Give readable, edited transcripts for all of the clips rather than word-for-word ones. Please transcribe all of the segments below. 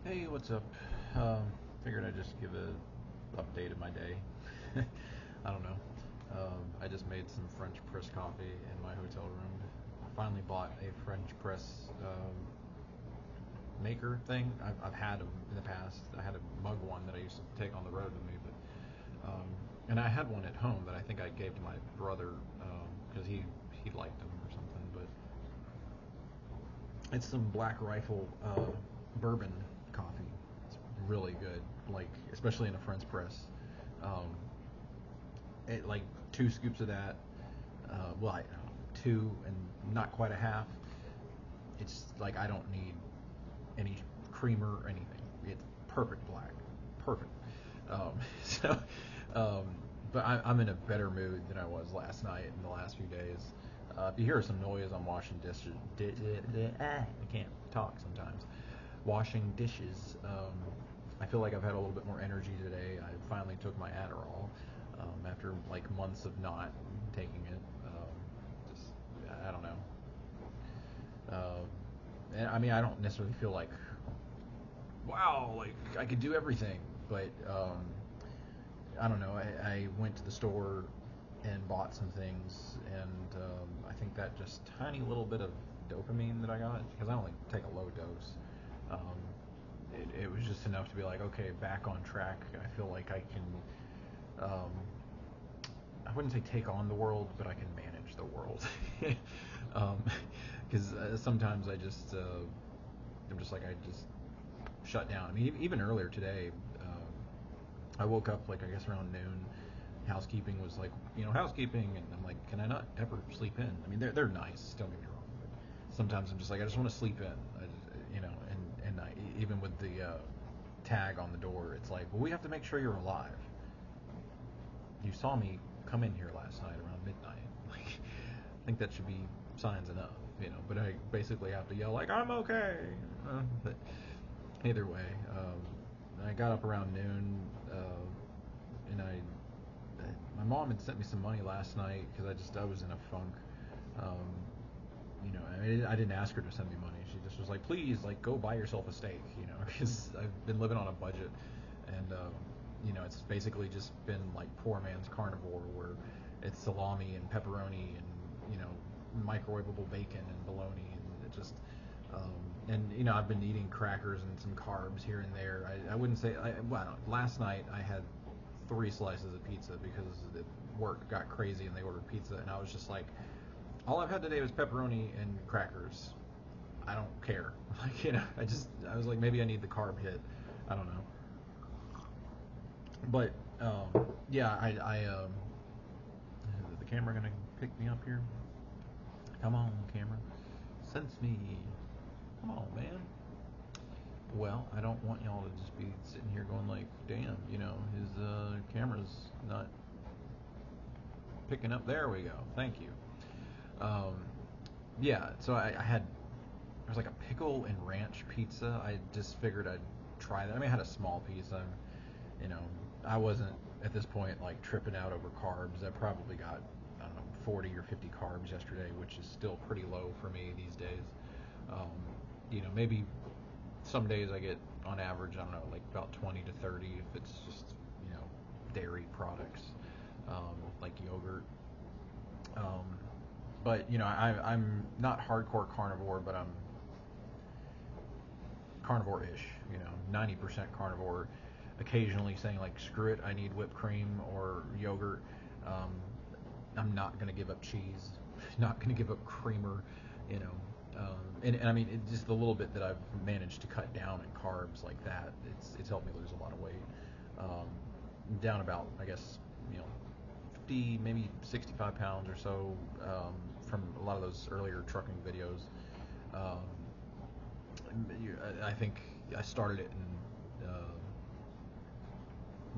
Hey, what's up? Figured I'd just give a update of my day. I don't know. I just made some French press coffee in my hotel room. I finally bought a French press maker thing. I've had them in the past. I had a mug one that I used to take on the road with me, and I had one at home that I think I gave to my brother because he liked them or something. But it's some Black Rifle bourbon coffee. It's really good, like especially in a French press. Um, it like 2 scoops of that. Well, I don't know, two and not quite a half. It's like I don't need any creamer or anything. It's perfect black, perfect. Um, so, um, but I'm in a better mood than I was last night and the last few days. If you hear some noise, I'm washing dishes. I can't talk sometimes. Washing dishes. I feel like I've had a little bit more energy today. I finally took my Adderall after like months of not taking it. Just I don't know. And I mean, I don't necessarily feel like wow, like I could do everything, but I don't know. I went to the store and bought some things, and I think that just tiny little bit of dopamine that I got because I only take a low dose. Um, it was just enough to be like, okay, back on track. I feel like I can. I wouldn't say take on the world, but I can manage the world. Because sometimes I'm just like I just shut down. I mean, even earlier today, I woke up like I guess around noon. Housekeeping was like, housekeeping, and I'm like, can I not ever sleep in? I mean, they're nice. Don't get me wrong, but sometimes I'm just like, I just want to sleep in. And even with the tag on the door, it's like, well, we have to make sure you're alive. You saw me come in here last night around midnight. Like, I think that should be signs enough. But I basically have to yell like, I'm okay. But either way, I got up around noon, and my mom had sent me some money last night because I was in a funk. Um, I mean, I didn't ask her to send me money. She just was like, please, like, go buy yourself a steak, because I've been living on a budget, and it's basically just been like poor man's carnivore, where it's salami and pepperoni and microwavable bacon and bologna, and it just and I've been eating crackers and some carbs here and there. I wouldn't say well, last night I had 3 slices of pizza because work got crazy and they ordered pizza, and I was just like, all I've had today was pepperoni and crackers. I don't care. Like, I was like, maybe I need the carb hit. I don't know. But yeah, is the camera gonna pick me up here? Come on, camera, sense me. Come on, man. Well, I don't want y'all to just be sitting here going like, damn, his camera's not picking up. There we go. Thank you. Um, yeah, so I had there was like a pickle and ranch pizza. I just figured I'd try that. I mean, I had a small piece. You know, I wasn't at this point like tripping out over carbs. I probably got, I don't know, 40 or 50 carbs yesterday, which is still pretty low for me these days. Um, maybe some days I get on average, I don't know, like about 20 to 30 if it's just, dairy products, like yogurt. Um, but I'm not hardcore carnivore, but I'm carnivore-ish. 90% carnivore. Occasionally saying like, screw it, I need whipped cream or yogurt. Um, I'm not gonna give up cheese. Not gonna give up creamer. You know. And I mean, just the little bit that I've managed to cut down in carbs like that, it's helped me lose a lot of weight. Um, down about, I guess, you know 50, maybe 65 pounds or so, from a lot of those earlier trucking videos. Um, I think I started it in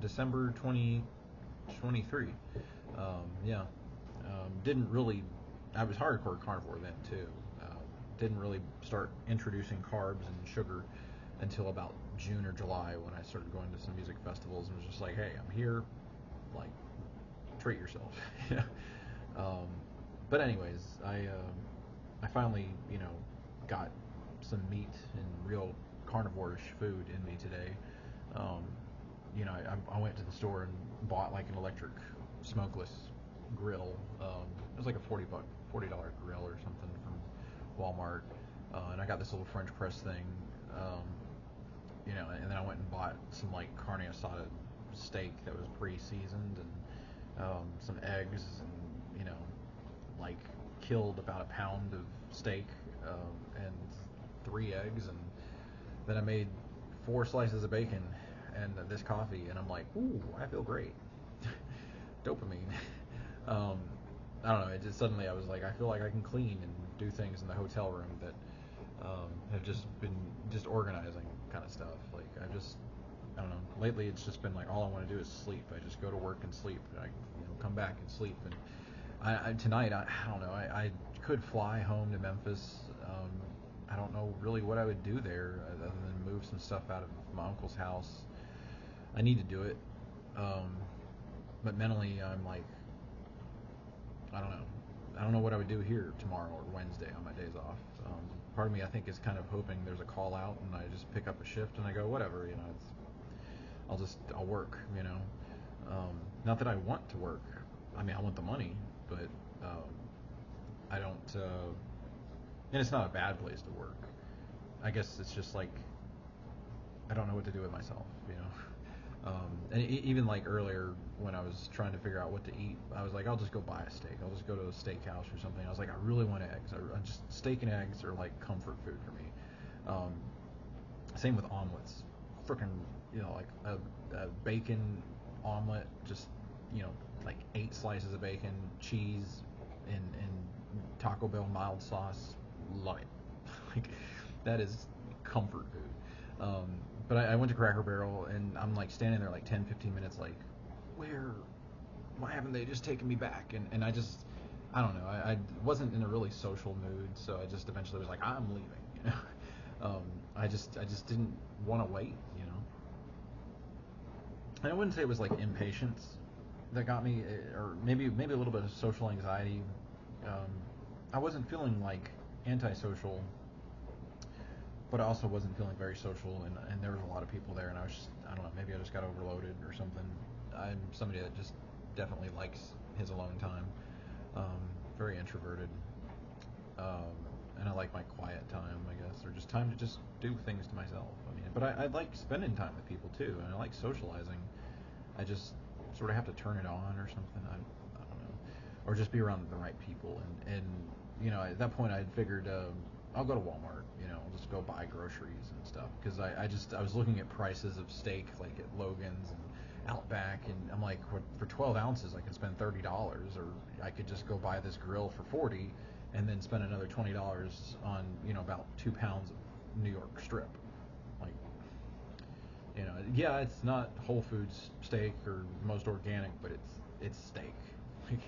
December 2023. Yeah. Didn't really. I was hardcore carnivore then too. Didn't really start introducing carbs and sugar until about June or July when I started going to some music festivals and was just like, hey, I'm here. Like, treat yourself. Yeah. um, but anyways, I finally got some meat and real carnivore-ish food in me today. Um, I went to the store and bought like an electric smokeless grill. It was like a $40 grill or something from Walmart, and I got this little French press thing. Um, and then I went and bought some like carne asada steak that was pre-seasoned, and some eggs, and like killed about a pound of steak, and 3 eggs, and then I made 4 slices of bacon and this coffee, and I'm like, ooh, I feel great. Dopamine. um, I don't know. It just suddenly I was like, I feel like I can clean and do things in the hotel room that have just been just organizing kind of stuff. Like I don't know. Lately, it's just been like all I want to do is sleep. I just go to work and sleep. I come back and sleep. And tonight, I don't know. I could fly home to Memphis. I don't know really what I would do there other than move some stuff out of my uncle's house. I need to do it, but mentally, I'm like, I don't know. I don't know what I would do here tomorrow or Wednesday on my days off. Part of me, I think, is kind of hoping there's a call out and I just pick up a shift and I go, whatever, I'll work, Not that I want to work. I mean, I want the money, but I don't, and it's not a bad place to work. I guess it's just like, I don't know what to do with myself. And even like earlier when I was trying to figure out what to eat, I was like, I'll just go buy a steak. I'll just go to a steakhouse or something. I was like, I really want eggs. Just steak and eggs are like comfort food for me. Same with omelets. Freaking, like a bacon omelet, just, like 8 slices of bacon, cheese, and Taco Bell mild sauce. Love it. Like, that is comfort food. But I went to Cracker Barrel, and I'm like standing there like 10, 15 minutes, like, why haven't they just taken me back? And I don't know, I wasn't in a really social mood, so I just eventually was like, I'm leaving, I just didn't want to wait. And I wouldn't say it was like impatience that got me, or maybe a little bit of social anxiety. I wasn't feeling like antisocial, but I also wasn't feeling very social, and there was a lot of people there, and I don't know, maybe I just got overloaded or something. I'm somebody that just definitely likes his alone time, very introverted, and I like my quiet time, I guess, or just time to just do things to myself. I mean, but I like spending time with people too, and I like socializing. I just sort of have to turn it on or something. I don't know, or just be around the right people, and at that point I had figured, I'll go to Walmart, I'll just go buy groceries and stuff, because I was looking at prices of steak like at Logan's and Outback, and I'm like, for 12 ounces I can spend $30, or I could just go buy this grill for 40 and then spend another $20 on about 2 pounds of New York strip. Like, yeah, it's not Whole Foods steak or most organic, but it's steak. Like,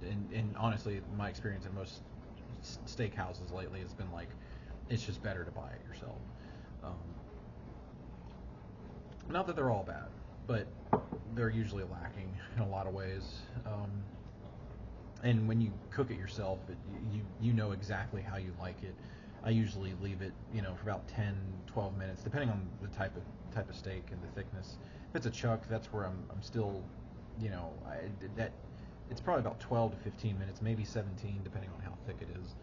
and honestly, my experience in most steakhouses lately has been like, it's just better to buy it yourself. Not that they're all bad, but they're usually lacking in a lot of ways. And when you cook it yourself, you know exactly how you like it. I usually leave it, for about 10, 12 minutes, depending on the type of steak and the thickness. If it's a chuck, that's where I'm still, that it's probably about 12 to 15 minutes, maybe 17, depending on how thick it is,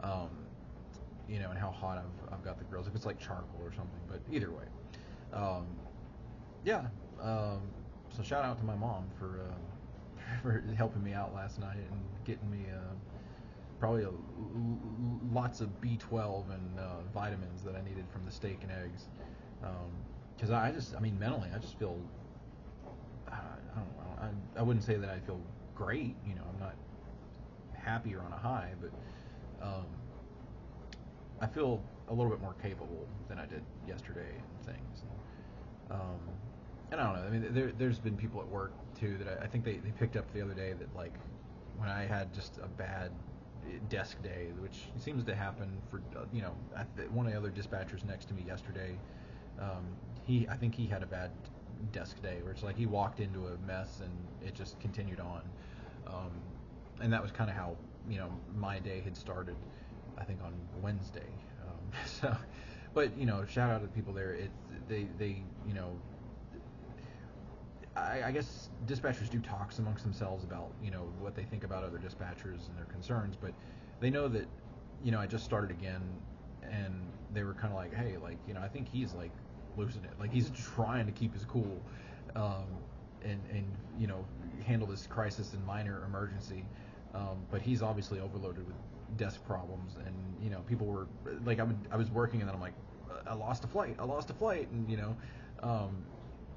and how hot I've got the grills. If it's like charcoal or something, but either way, yeah. So shout out to my mom for for helping me out last night and getting me probably lots of B12 and vitamins that I needed from the steak and eggs. Because mentally, I just feel, I don't know, I wouldn't say that I feel great. I'm not happy or on a high, but I feel a little bit more capable than I did yesterday and things. And I don't know. I mean, there's been people at work too that I think they picked up the other day that, like, when I had just a bad desk day, which seems to happen for one of the other dispatchers next to me yesterday. I think he had a bad desk day where it's like he walked into a mess and it just continued on. And that was kind of how my day had started, I think, on Wednesday. So, But shout out to the people there. They I guess dispatchers do talks amongst themselves about what they think about other dispatchers and their concerns, but they know that I just started again, and they were kind of like, hey, like I think he's like losing it, like he's trying to keep his cool, um, and handle this crisis and minor emergency, but he's obviously overloaded with desk problems, and people were like, I was working, and then I'm like, I lost a flight, and um,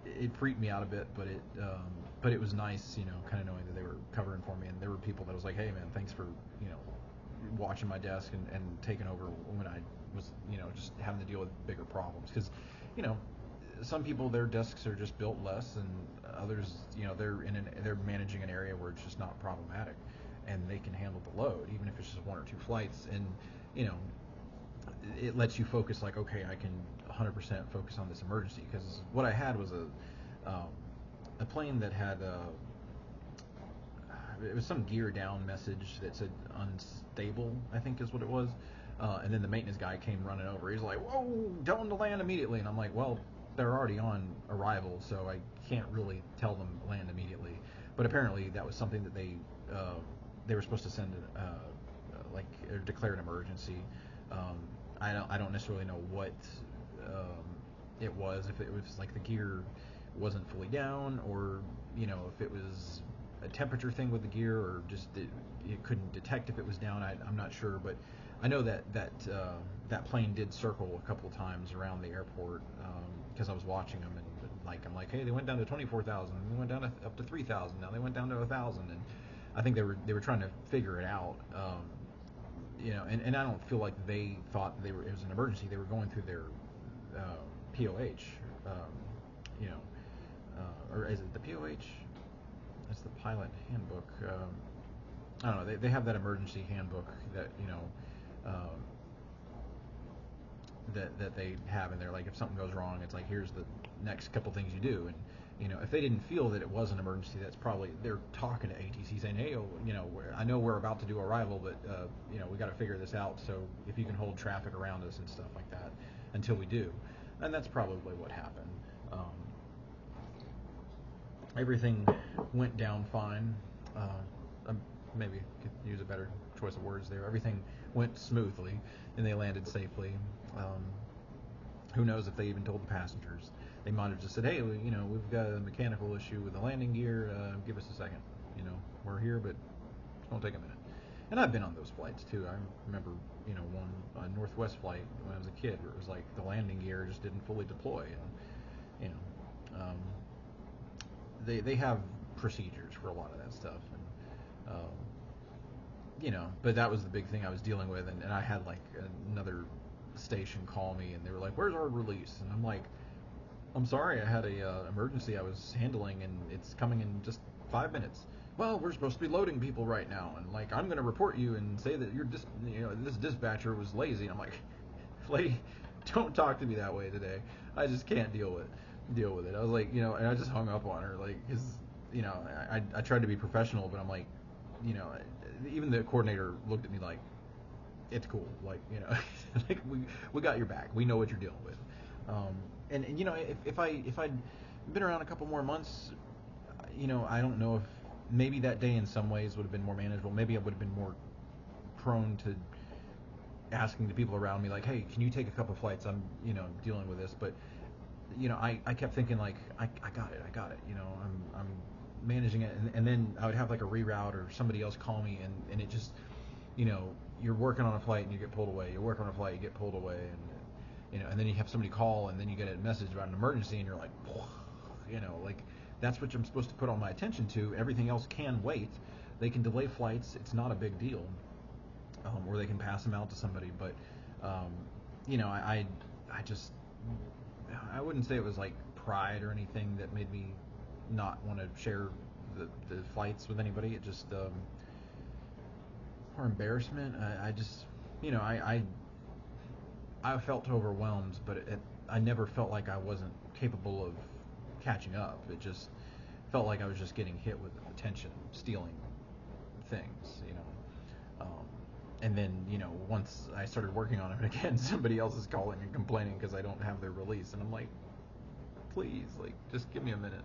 it freaked me out a bit, but it was nice, kind of knowing that they were covering for me, and there were people that was like, hey man, thanks for watching my desk and taking over when I was just having to deal with bigger problems, because you know some people, their desks are just built less, and others they're managing an area where it's just not problematic, and they can handle the load even if it's just one or two flights, and you know it lets you focus, like, okay, I can 100% focus on this emergency, because what I had was a plane that had it was some gear down message that said unstable, I think is what it was, and then the maintenance guy came running over. He's like, whoa, tell them to land immediately, and I'm like, well, they're already on arrival, so I can't really tell them land immediately, but apparently that was something that they were supposed to send like, or declare an emergency. I don't necessarily know what it was, if it was like the gear wasn't fully down, or if it was a temperature thing with the gear, or just it couldn't detect if it was down. I'm not sure, but I know that plane did circle a couple of times around the airport, because I was watching them, and like I'm like, hey, they went down to 24,000, they went down to, up to 3,000, now they went down to 1,000, and I think they were trying to figure it out. And I don't feel like they thought it was an emergency. They were going through their POH, or is it the POH? It's the pilot handbook. I don't know. They have that emergency handbook that that they have in there. Like, if something goes wrong, it's like, here's the next couple things you do. And if they didn't feel that it was an emergency, that's probably, they're talking to ATC saying, hey, I know we're about to do arrival, but we got to figure this out. So if you can hold traffic around us and stuff like that until we do. And that's probably what happened. Everything went down fine. Maybe could use a better choice of words there. Everything went smoothly, and they landed safely. Who knows if they even told the passengers? They might have just said, "Hey, we've got a mechanical issue with the landing gear. Give us a second. We're here, but it's gonna take a minute." And I've been on those flights too. I remember, one Northwest flight when I was a kid, where it was like the landing gear just didn't fully deploy, and they have procedures for a lot of that stuff, and but that was the big thing I was dealing with, and I had like another station call me, and they were like, "Where's our release?" And I'm like, "I'm sorry, I had a emergency I was handling, and it's coming in just 5 minutes." "Well, we're supposed to be loading people right now, and like, I'm going to report you and say that this dispatcher was lazy." And I'm like, "Lady, don't talk to me that way today. I just can't deal with it." I was like, and I just hung up on her, like, because I tried to be professional, but I'm like, even the coordinator looked at me like, it's cool, like, like, we got your back, we know what you're dealing with. And if I'd been around a couple more months, I don't know if maybe that day in some ways would have been more manageable. Maybe I would have been more prone to asking the people around me, like, hey, can you take a couple flights? I'm dealing with this. But I kept thinking, like, I got it, I'm managing it, and then I would have like a reroute, or somebody else call me, and it just, you're working on a flight and you get pulled away, you're working on a flight, you get pulled away, and then you have somebody call, and then you get a message about an emergency, and you're like, like, that's what I'm supposed to put all my attention to. Everything else can wait. They can delay flights, it's not a big deal, or they can pass them out to somebody. But I just, I wouldn't say it was like pride or anything that made me not want to share the flights with anybody. It just, or embarrassment. I just, I felt overwhelmed, but I never felt like I wasn't capable of catching up. It just felt like I was just getting hit with attention stealing things. Um, And then, once I started working on it again, somebody else is calling and complaining because I don't have their release, and I'm like, please, like, just give me a minute.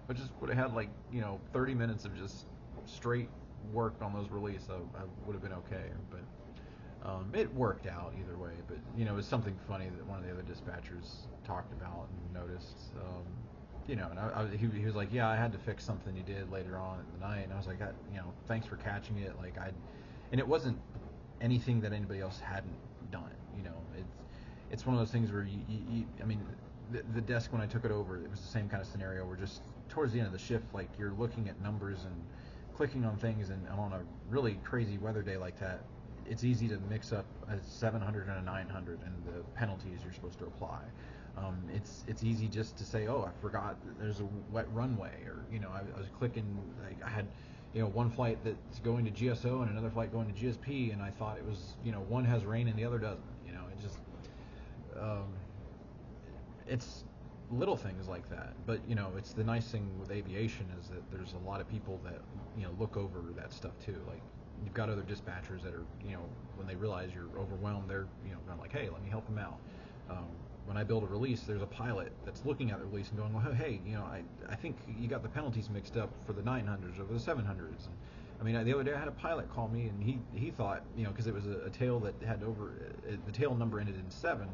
If I just would have had, like, 30 minutes of just straight work on those release, I would have been okay. But it worked out either way. But it was something funny that one of the other dispatchers talked about and noticed. And he was like, yeah, I had to fix something you did later on in the night, and I was like, thanks for catching it. Like, and it wasn't anything that anybody else hadn't done. It's one of those things where I mean, the desk, when I took it over, it was the same kind of scenario where just towards the end of the shift, like, you're looking at numbers and clicking on things, and on a really crazy weather day like that, it's easy to mix up a 700 and a 900 and the penalties you're supposed to apply. It's easy just to say, oh, I forgot there's a wet runway, or I was clicking, like, I had one flight that's going to GSO and another flight going to GSP, and I thought it was, one has rain and the other doesn't. It just it's little things like that. But it's the nice thing with aviation is that there's a lot of people that look over that stuff too. Like, you've got other dispatchers that are when they realize you're overwhelmed, they're kind of like, hey, let me help them out. When I build a release, there's a pilot that's looking at the release and going, well, hey, I think you got the penalties mixed up for the 900s over the 700s. And I mean, the other day I had a pilot call me, and he thought, because it was a tail that had the tail number ended in 7,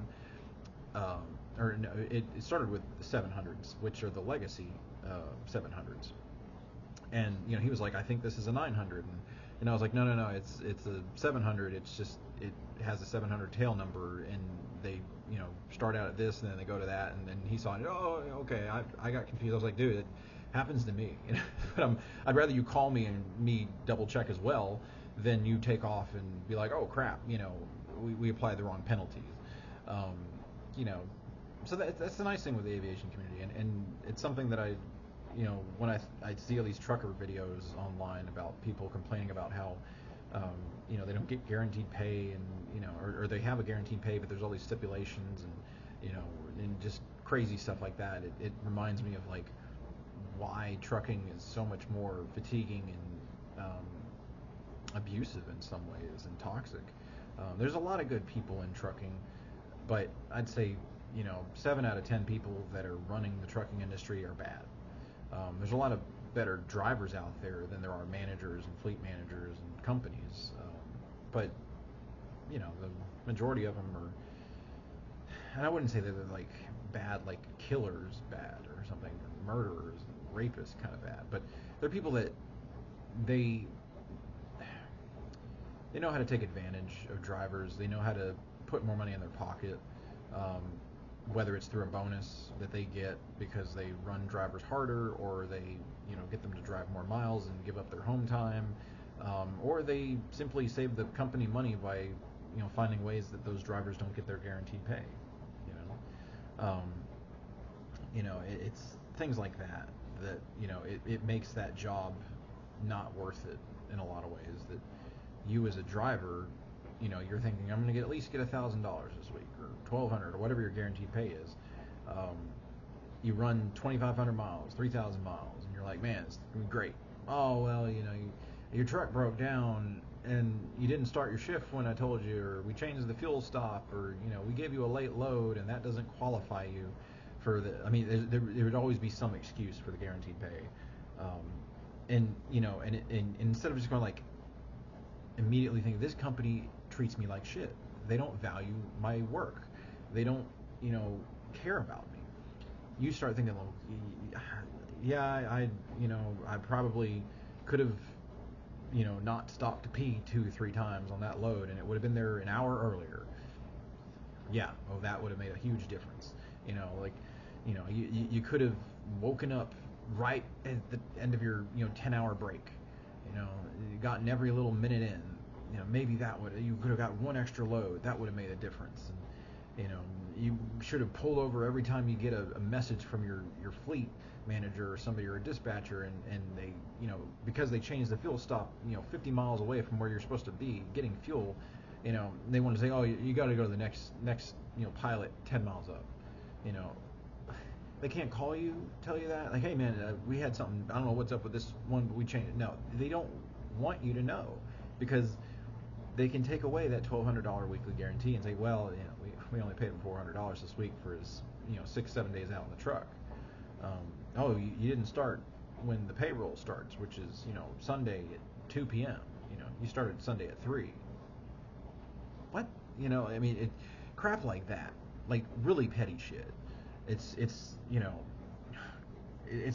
or no, it started with the 700s, which are the legacy 700s. And he was like, I think this is a 900, and I was like, no, it's a 700. It's just it has a 700 tail number, and they start out at this, and then they go to that, and then he saw it. Oh, okay, I got confused. I was like, dude, it happens to me. But I'd rather you call me and me double check as well than you take off and be like, oh crap, we applied the wrong penalties. So that's the nice thing with the aviation community, and it's something that I when I see all these trucker videos online about people complaining about how they don't get guaranteed pay, and or they have a guaranteed pay, but there's all these stipulations, and and just crazy stuff like that. It reminds me of, like, why trucking is so much more fatiguing and abusive in some ways, and toxic. There's a lot of good people in trucking, but I'd say 7 out of 10 people that are running the trucking industry are bad. There's a lot of better drivers out there than there are managers and fleet managers and companies, but the majority of them are, and I wouldn't say that they're like bad, like killers bad or something, or murderers and rapists kind of bad, but they're people that they know how to take advantage of drivers. They know how to put more money in their pocket, whether it's through a bonus that they get because they run drivers harder, or they get them to drive more miles and give up their home time, or they simply save the company money by finding ways that those drivers don't get their guaranteed pay. It's things like that it makes that job not worth it in a lot of ways. That you as a driver, you're thinking, I'm going to at least get $1,000 this week, or $1,200, or whatever your guaranteed pay is. You run 2,500 miles, 3,000 miles, and you're like, man, it's going to be great. Oh, well, your truck broke down, and you didn't start your shift when I told you, or we changed the fuel stop, or we gave you a late load, and that doesn't qualify you for the. I mean, there would always be some excuse for the guaranteed pay, and instead of just going like immediately thinking this company treats me like shit, they don't value my work, they don't care about me. You start thinking, well, yeah, I probably could have not stopped to pee 2-3 times on that load, and it would have been there an hour earlier. Yeah, oh, that would have made a huge difference. You could have woken up right at the end of your 10-hour break. Gotten every little minute in. Maybe you could have got one extra load. That would have made a difference. And you should have pulled over every time you get a message from your fleet manager or somebody, or a dispatcher, and they because they changed the fuel stop 50 miles away from where you're supposed to be getting fuel, they want to say, oh, you got to go to the next pilot 10 miles up. They can't call you, tell you that, like, hey man, we had something, I don't know what's up with this one, but we changed it. No, they don't want you to know, because they can take away that $1,200 weekly guarantee and say, well, we only paid him $400 this week for his 6-7 days out in the truck. Oh, you didn't start when the payroll starts, which is Sunday at 2 p.m. You started Sunday at 3. What? I mean, crap like that, like really petty shit. It's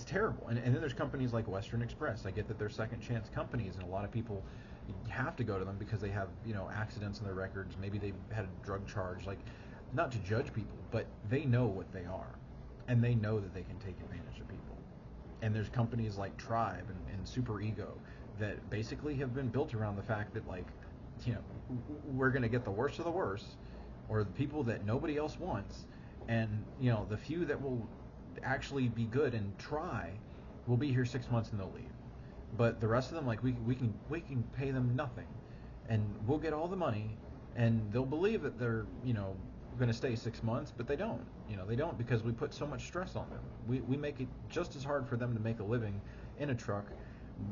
terrible. And then there's companies like Western Express. I get that they're second chance companies, and a lot of people have to go to them because they have accidents in their records. Maybe they've had a drug charge. Like, not to judge people, but they know what they are, and they know that they can take advantage of people. And there's companies like Tribe and Super Ego that basically have been built around the fact that, like, we're going to get the worst of the worst, or the people that nobody else wants, and the few that will actually be good and try will be here 6 months and they'll leave. But the rest of them, like, we can pay them nothing, and we'll get all the money, and they'll believe that they're going to stay 6 months, but they don't. They don't, because we put so much stress on them. We make it just as hard for them to make a living in a truck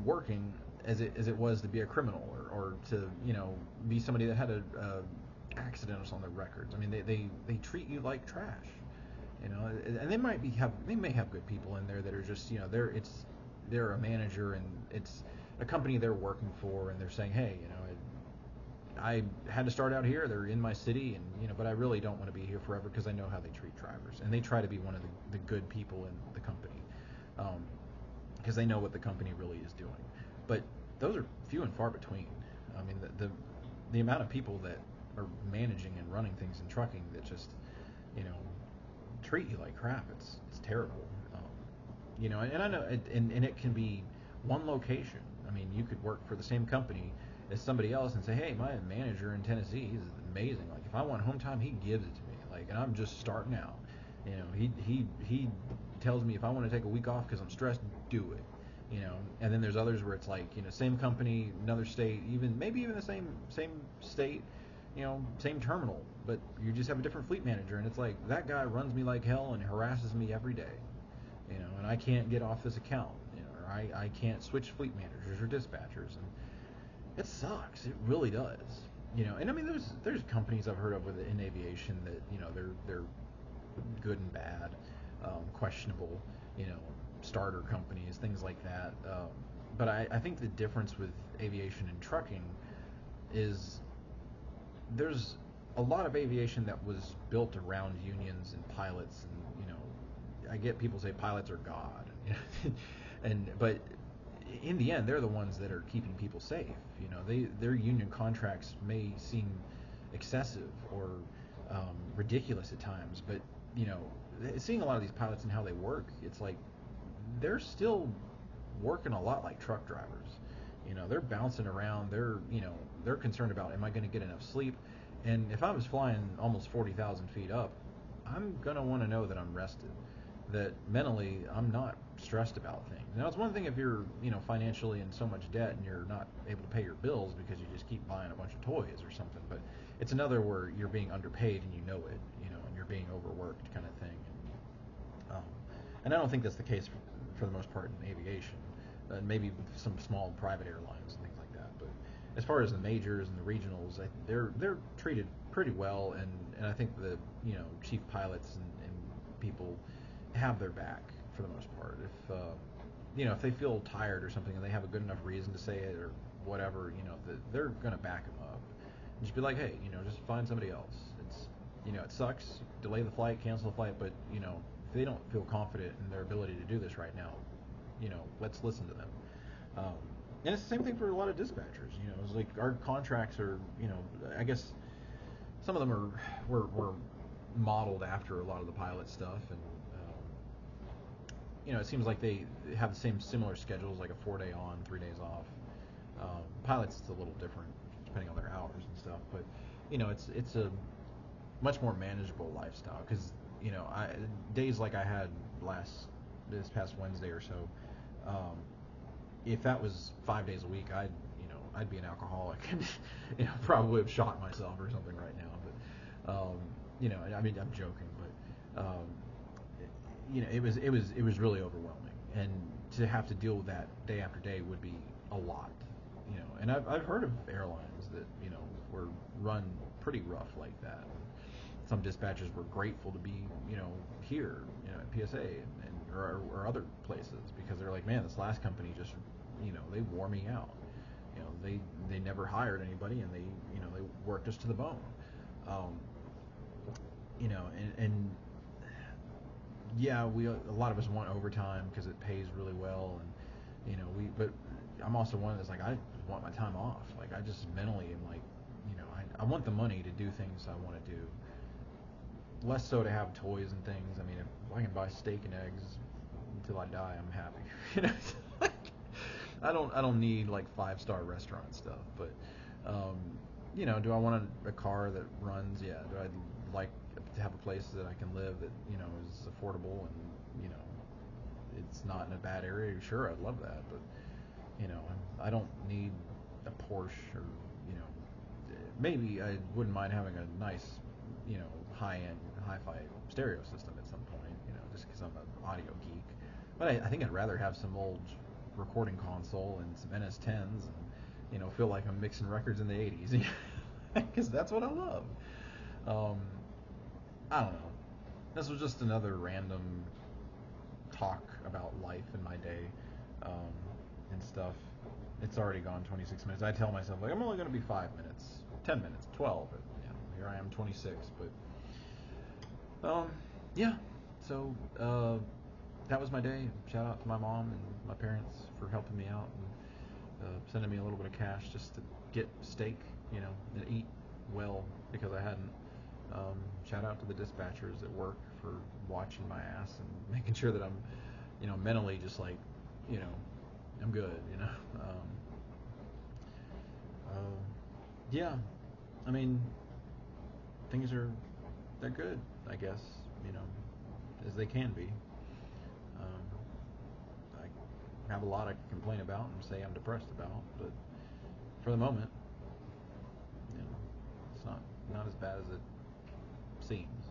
working as it was to be a criminal or to be somebody that had a accidents on their records. I mean, they treat you like trash. And they may have good people in there that are just they're a manager, and it's a company they're working for, and they're saying, hey, I had to start out here. They're in my city, and but I really don't want to be here forever because I know how they treat drivers, and they try to be one of the good people in the company, because they know what the company really is doing. But those are few and far between. I mean, the amount of people that are managing and running things in trucking that just treat you like crap. It's terrible. And I know, and it can be one location. I mean, you could work for the same company as somebody else and say, hey, my manager in Tennessee, he's amazing. Like, if I want home time, he gives it to me. Like, and I'm just starting out. He tells me if I want to take a week off because I'm stressed, do it. And then there's others where it's like, same company, another state, maybe even the same state, same terminal, but you just have a different fleet manager, and it's like, that guy runs me like hell and harasses me every day, and I can't get off this account, or I can't switch fleet managers or dispatchers, and it sucks. It really does. And I mean, there's companies I've heard of in aviation that they're good and bad, questionable, starter companies, things like that. But I think the difference with aviation and trucking is there's a lot of aviation that was built around unions and pilots, and I get people say pilots are God, but in the end they're the ones that are keeping people safe. Their union contracts may seem excessive or ridiculous at times, but seeing a lot of these pilots and how they work, it's like they're still working a lot like truck drivers. They're bouncing around. They're concerned about, am I going to get enough sleep? And if I was flying almost 40,000 feet up, I'm going to want to know that I'm rested, that mentally I'm not stressed about things. Now, it's one thing if you're, financially in so much debt and you're not able to pay your bills because you just keep buying a bunch of toys or something, but it's another where you're being underpaid and it, and you're being overworked kind of thing. And I don't think that's the case for the most part in aviation. Maybe some small private airlines and things like that. But as far as the majors and the regionals, they're treated pretty well, and I think the chief pilots and people have their back for the most part. If they feel tired or something and they have a good enough reason to say it or whatever, they're gonna back them up and just be like, hey, just find somebody else. It sucks, delay the flight, cancel the flight, but if they don't feel confident in their ability to do this right now, let's listen to them. And it's the same thing for a lot of dispatchers. It's like our contracts are, I guess some of them were modeled after a lot of the pilot stuff, and it seems like they have the similar schedules, like a 4-day on, 3 days off. Pilots, it's a little different depending on their hours and stuff, but it's a much more manageable lifestyle because days like I had this past Wednesday or so. If that was 5 days a week, I'd be an alcoholic and probably have shot myself or something right now. But I mean, I'm joking, but it was really overwhelming, and to have to deal with that day after day would be a lot. And I've heard of airlines that were run pretty rough like that. Some dispatchers were grateful to be here at PSA or other places, because they're like, man, this last company just they wore me out. They never hired anybody, and they worked us to the bone. And yeah, a lot of us want overtime because it pays really well, and but I'm also one that's like, I want my time off. Like, I just mentally am like, I want the money to do things I want to do, less so to have toys and things. I mean, if I can buy steak and eggs until I die, I'm happy. I don't need like 5-star restaurant stuff, but do I want a car that runs? Yeah. Do I like to have a place that I can live that is affordable and it's not in a bad area? Sure, I'd love that, but I don't need a Porsche, or maybe I wouldn't mind having a nice high-end hi-fi stereo system at some point, just because I'm an audio geek. But I think I'd rather have some old recording console and some NS10s, and feel like I'm mixing records in the 80s, because that's what I love. I don't know. This was just another random talk about life in my day, and stuff. It's already gone 26 minutes. I tell myself, like, I'm only going to be 5 minutes, 10 minutes, 12. But, here I am, 26. But yeah. So that was my day. Shout out to my mom and my parents for helping me out and sending me a little bit of cash just to get steak, and eat well, because I hadn't. Shout out to the dispatchers at work for watching my ass and making sure that I'm, mentally just like, I'm good, yeah, I mean, they're good, I guess, as they can be. I have a lot I can complain about and say I'm depressed about, but for the moment, it's not as bad as it seems,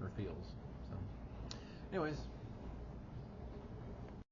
or feels. So, anyways,